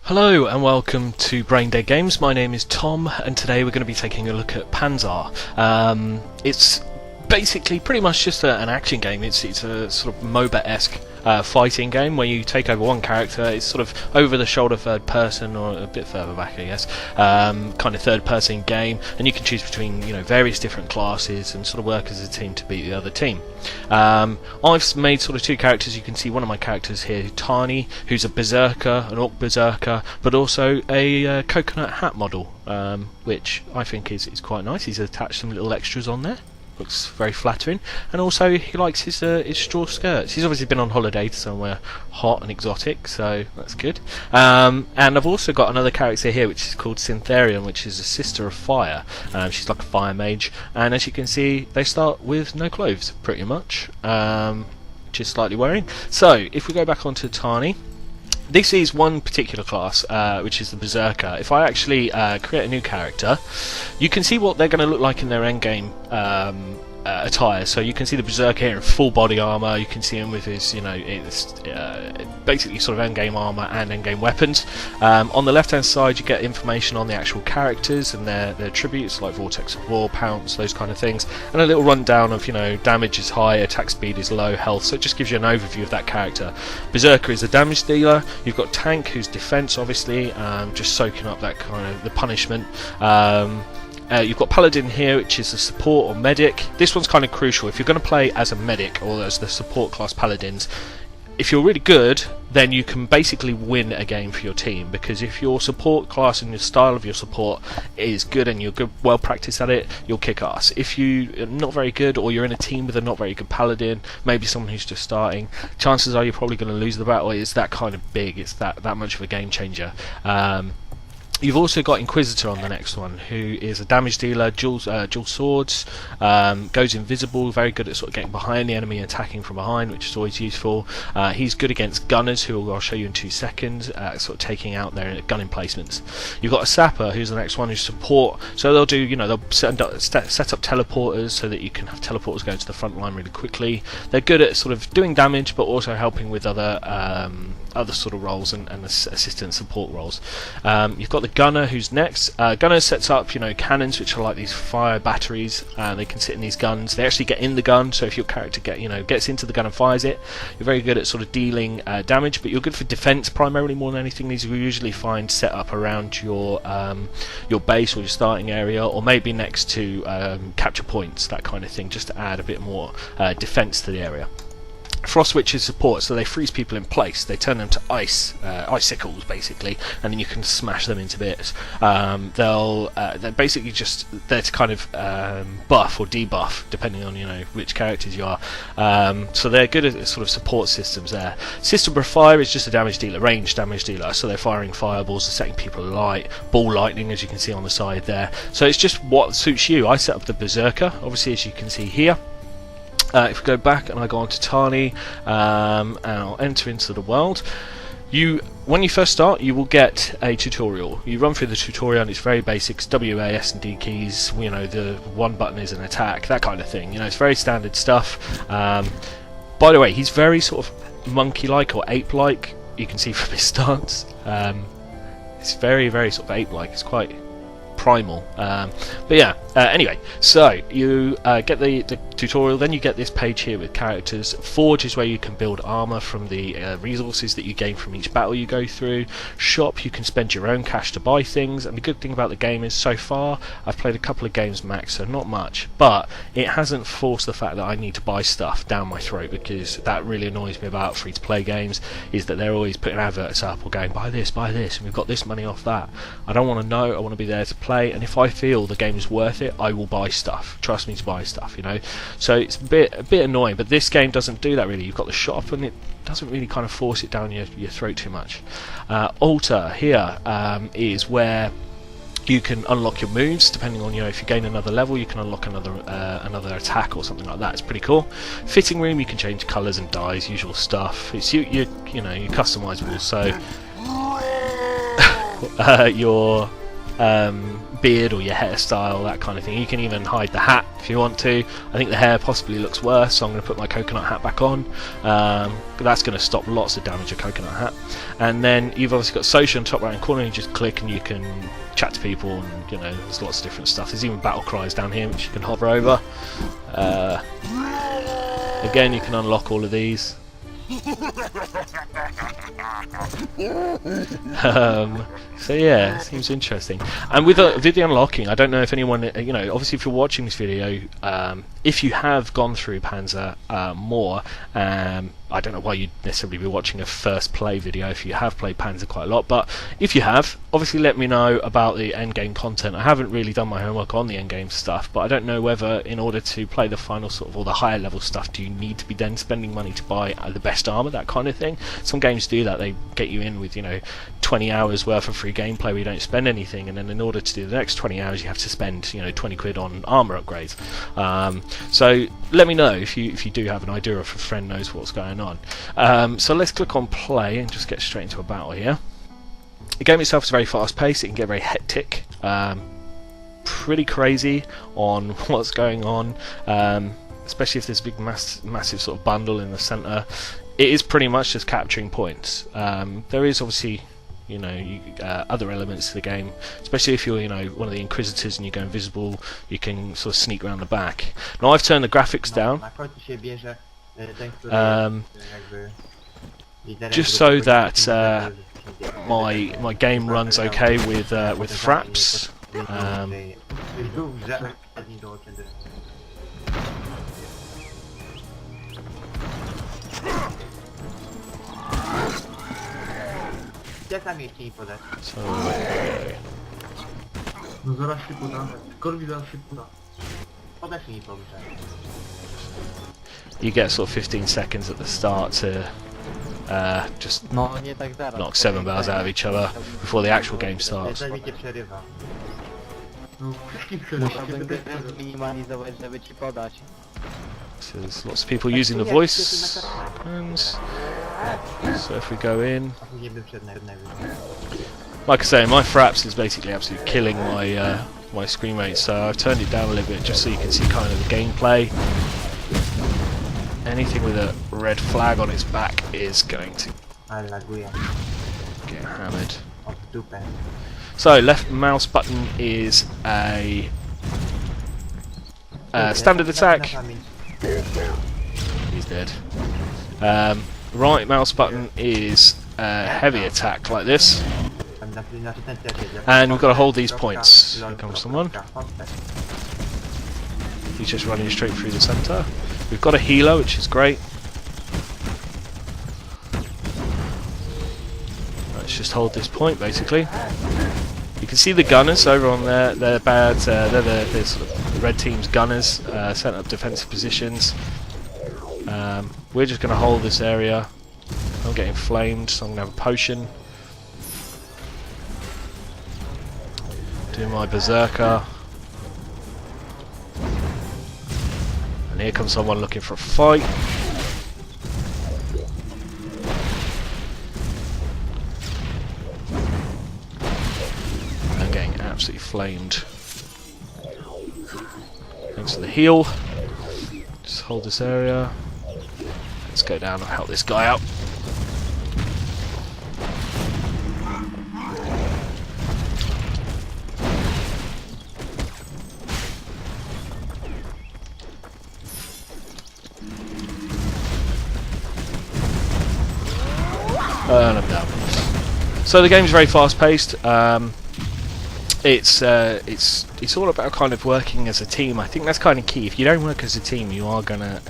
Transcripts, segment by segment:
Hello and welcome to BrainDed Games. My name is Tom and today we're going to be taking a look at Panzar. It's basically pretty much just an action game. It's a sort of MOBA-esque fighting game where you take over one character. It's sort of over the shoulder third person, or a bit further back I guess, kind of third person game, and you can choose between various different classes and sort of work as a team to beat the other team. I've made sort of two characters. You can see one of my characters here, Tani, who's a berserker, an orc berserker, but also a coconut hat model, which I think is quite nice. He's attached some little extras on there. Looks very flattering, and also he likes his straw skirts. He's obviously been on holiday to somewhere hot and exotic, so that's good. And I've also got another character here which is called Syntherion, which is a sister of fire. She's like a fire mage, and as you can see they start with no clothes pretty much, which is slightly worrying. So if we go back onto Tani, this is one particular class, which is the Berserker. If I actually create a new character, you can see what they're going to look like in their endgame attire. So you can see the Berserker here in full body armor. You can see him with his, basically sort of endgame armor and endgame weapons. On the left-hand side, you get information on the actual characters and their attributes, like Vortex of War, Pounce, those kind of things, and a little rundown of damage is high, attack speed is low, health. So it just gives you an overview of that character. Berserker is a damage dealer. You've got Tank, who's defense, obviously, just soaking up that kind of the punishment. You've got Paladin here, which is a support or medic. This one's kind of crucial. If you're going to play as a medic or as the support class Paladins, if you're really good, then you can basically win a game for your team, because if your support class and the style of your support is good and you're good, well practiced at it, you'll kick ass. If you're not very good, or you're in a team with a not very good Paladin, maybe someone who's just starting, chances are you're probably going to lose the battle. It's that kind of big, it's that much of a game changer. You've also got Inquisitor on the next one, who is a damage dealer, dual swords, goes invisible, very good at sort of getting behind the enemy and attacking from behind, which is always useful. He's good against gunners, who I'll show you in 2 seconds, sort of taking out their gun emplacements. You've got a sapper, who's the next one, who's support. So they'll do, they'll set up teleporters so that you can have teleporters go to the front line really quickly. They're good at sort of doing damage, but also helping with other sort of roles and assistant support roles. You've got the gunner, who's next. Gunner sets up cannons, which are like these fire batteries. They can sit in these guns. They actually get in the gun, so if your character gets into the gun and fires it, you're very good at sort of dealing damage, but you're good for defense primarily more than anything. These we usually find set up around your base or your starting area, or maybe next to capture points, that kind of thing, just to add a bit more defense to the area. Frost Witches support, so they freeze people in place. They turn them to icicles basically, and then you can smash them into bits. They're basically just there to kind of buff or debuff depending on which characters you are. So they're good at sort of support systems there. System of Fire is just a damage dealer, ranged damage dealer. So they're firing fireballs, they're setting people alight, ball lightning, as you can see on the side there. So it's just what suits you. I set up the Berserker, obviously, as you can see here. If we go back and I go on to Tani, and I'll enter into the world, when you first start, you will get a tutorial. You run through the tutorial and it's very basic. W, A, S and D keys, the one button is an attack, that kind of thing. It's very standard stuff. By the way, he's very sort of monkey-like or ape-like. You can see from his stance. It's very, very sort of ape-like. It's quite primal, but yeah, anyway, so you get the tutorial, then you get this page here with characters. Forge is where you can build armor from the resources that you gain from each battle you go through. Shop, you can spend your own cash to buy things, and the good thing about the game is, so far I've played a couple of games max, so not much, but it hasn't forced the fact that I need to buy stuff down my throat, because that really annoys me about free-to-play games, is that they're always putting adverts up or going, buy this, and we've got this money off that. I don't want to know, I want to be there to play, and if I feel the game is worth it, I will buy stuff. Trust me to buy stuff, So it's a bit annoying, but this game doesn't do that really. You've got the shop, and it doesn't really kind of force it down your throat too much. Altar here is where you can unlock your moves depending on if you gain another level, you can unlock another attack or something like that. It's pretty cool. Fitting room, you can change colours and dyes, usual stuff. It's you're customizable. So your beard or your hairstyle, that kind of thing. You can even hide the hat if you want to. I think the hair possibly looks worse, so I'm going to put my coconut hat back on. But that's going to stop lots of damage of coconut hat. And then you've obviously got social in the top right hand corner. You just click and you can chat to people, and there's lots of different stuff. There's even battle cries down here which you can hover over. Again, you can unlock all of these. So yeah, it seems interesting. And with the unlocking, I don't know if anyone, obviously if you're watching this video, if you have gone through Panzer more, I don't know why you'd necessarily be watching a first play video if you have played Panzer quite a lot, but if you have, obviously let me know about the endgame content. I haven't really done my homework on the endgame stuff, but I don't know whether in order to play the final sort of or the higher level stuff, do you need to be then spending money to buy the best armor, that kind of thing. Some games do that. They get you in with 20 hours worth of free gameplay where you don't spend anything, and then in order to do the next 20 hours you have to spend 20 quid on armor upgrades. So let me know if you do have an idea, or if a friend knows what's going on. So let's click on play and just get straight into a battle here. The game itself is very fast paced. It can get very hectic, pretty crazy on what's going on, especially if there's a big massive sort of bundle in the center. It is pretty much just capturing points. There is obviously other elements to the game, especially if you're one of the Inquisitors and you go invisible, you can sort of sneak around the back. Now I've turned the graphics down, just so that my game runs okay with fraps. So no zaraz się poda. Korwi zaraz się poda. you get sort of 15 seconds at the start to just knock 7 bars out of each other before the actual game starts. No wszystkim przerywa. Minimalizować, żeby ci podać. So there's lots of people using the voice commands. So if we go in, like I say, my fraps is basically absolutely killing my screen rate, so I've turned it down a little bit just so you can see kind of the gameplay. Anything with a red flag on its back is going to get hammered. So left mouse button is a standard attack. He's dead. Right mouse button is a heavy attack like this. And we've got to hold these points. Here comes someone. He's just running straight through the centre. We've got a healer, which is great. Let's just hold this point, basically. You can see the gunners over on there. They're bad. They're the sort of the red team's gunners, set up defensive positions. We're just going to hold this area. I'm getting flamed, so I'm going to have a potion. Do my berserker. And here comes someone looking for a fight. I'm getting absolutely flamed. Thanks for the heal. Just hold this area. Let's go down and help this guy out. And I'm down. So the game's very fast-paced. It's all about kind of working as a team. I think that's kind of key. If you don't work as a team, you are gonna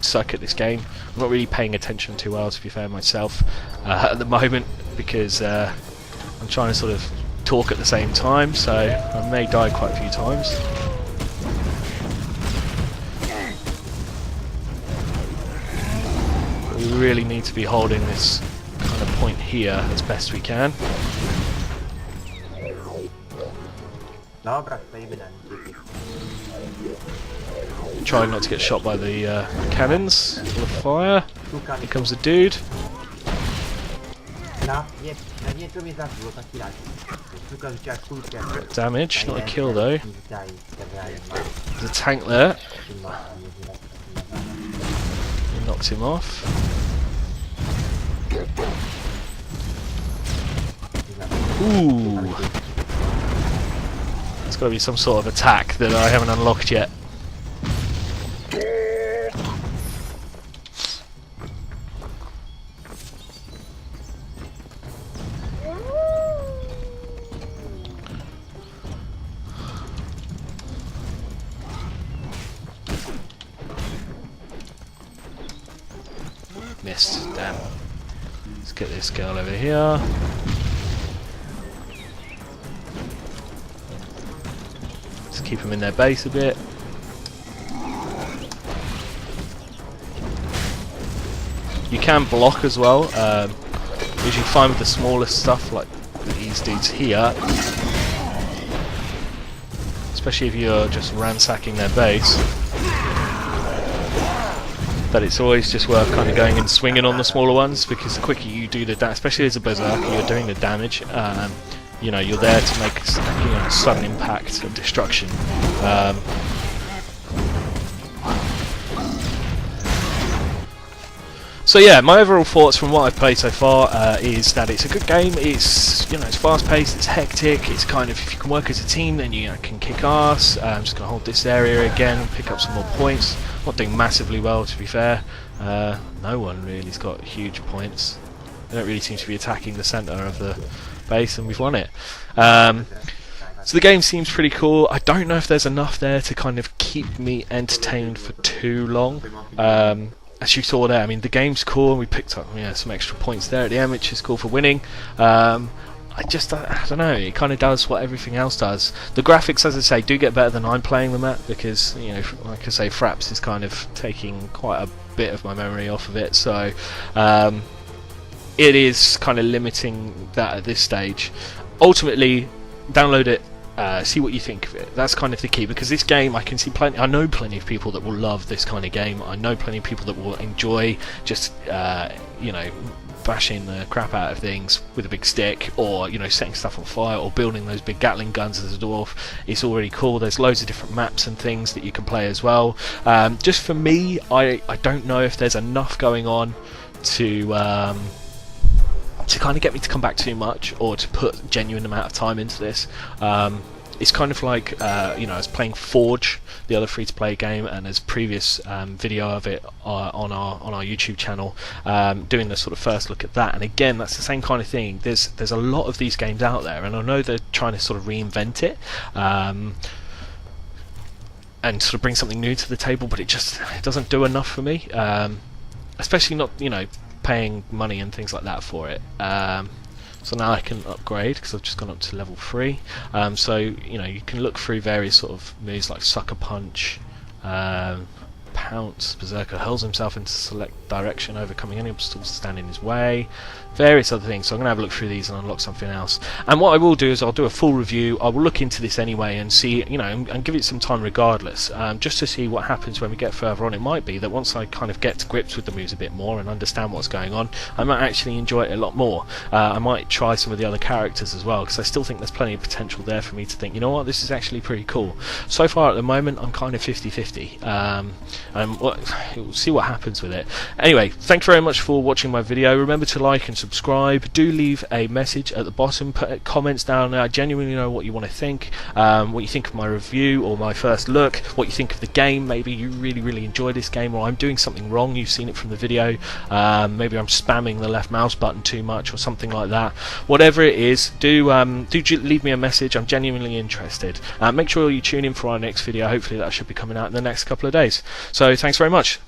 suck at this game. I'm not really paying attention too well, to be fair, myself at the moment, because I'm trying to sort of talk at the same time, so I may die quite a few times. But we really need to be holding this kind of point here as best we can. Try not to get shot by the cannons or the fire. Here comes the dude. Na nie to mnie zabiło, taki raz. Tylko rzuciła kulkę. Damage, not a kill though. There's a tank there. He knocked him off. Ooh. There's got to be some sort of attack that I haven't unlocked yet. Missed, damn. Let's get this girl over here. Let's keep them in their base a bit. You can block as well. Usually find with the smaller stuff like these dudes here, especially if you're just ransacking their base. But it's always just worth kind of going and swinging on the smaller ones, because the quicker you do the damage, especially as a berserker, you're doing the damage. You know, you're there to make sudden impact of destruction. So yeah, my overall thoughts from what I've played so far is that it's a good game. It's it's fast paced, it's hectic. It's kind of, if you can work as a team, then you can kick ass. I'm just gonna hold this area again and pick up some more points. Not doing massively well, to be fair. No one really's got huge points. They don't really seem to be attacking the centre of the base, and we've won it. So the game seems pretty cool. I don't know if there's enough there to kind of keep me entertained for too long. As you saw there, I mean, the game's cool, and we picked up some extra points there at the end, which is cool for winning. I don't know, it kind of does what everything else does. The graphics, as I say, do get better than I'm playing them at, because, like I say, Fraps is kind of taking quite a bit of my memory off of it, so it is kind of limiting that at this stage. Ultimately, download it, see what you think of it. That's kind of the key, because this game, I know plenty of people that will love this kind of game. I know plenty of people that will enjoy just bashing the crap out of things with a big stick, or setting stuff on fire, or building those big Gatling guns as a dwarf. It's already cool. There's loads of different maps and things that you can play as well. Just for me, I don't know if there's enough going on to kind of get me to come back too much, or to put genuine amount of time into this. It's kind of like I was playing Forge, the other free-to-play game, and there's previous video of it on our YouTube channel, doing the sort of first look at that. And again, that's the same kind of thing. There's a lot of these games out there, and I know they're trying to sort of reinvent it, and sort of bring something new to the table, but it doesn't do enough for me, especially not paying money and things like that for it. So now I can upgrade, because I've just gone up to level 3. So you can look through various sort of moves like Sucker Punch, Pounce. Berserker hurls himself into select direction, overcoming any obstacles that stand in his way. Various other things. So I'm going to have a look through these and unlock something else. And what I will do is I'll do a full review. I will look into this anyway and see, and give it some time regardless, just to see what happens when we get further on. It might be that once I kind of get to grips with the moves a bit more and understand what's going on, I might actually enjoy it a lot more. I might try some of the other characters as well, because I still think there's plenty of potential there for me to think, this is actually pretty cool. So far at the moment, I'm kind of 50-50. And we'll see what happens with it. Anyway, thank you very much for watching my video. Remember to like and subscribe. Do leave a message at the bottom. Put comments down there. I genuinely know what you want to think, what you think of my review or my first look, what you think of the game. Maybe you really enjoy this game, or I'm doing something wrong. You've seen it from the video. Maybe I'm spamming the left mouse button too much or something like that. Whatever it is, do leave me a message. I'm genuinely interested. Make sure you tune in for our next video. Hopefully that should be coming out in the next couple of days. So thanks very much.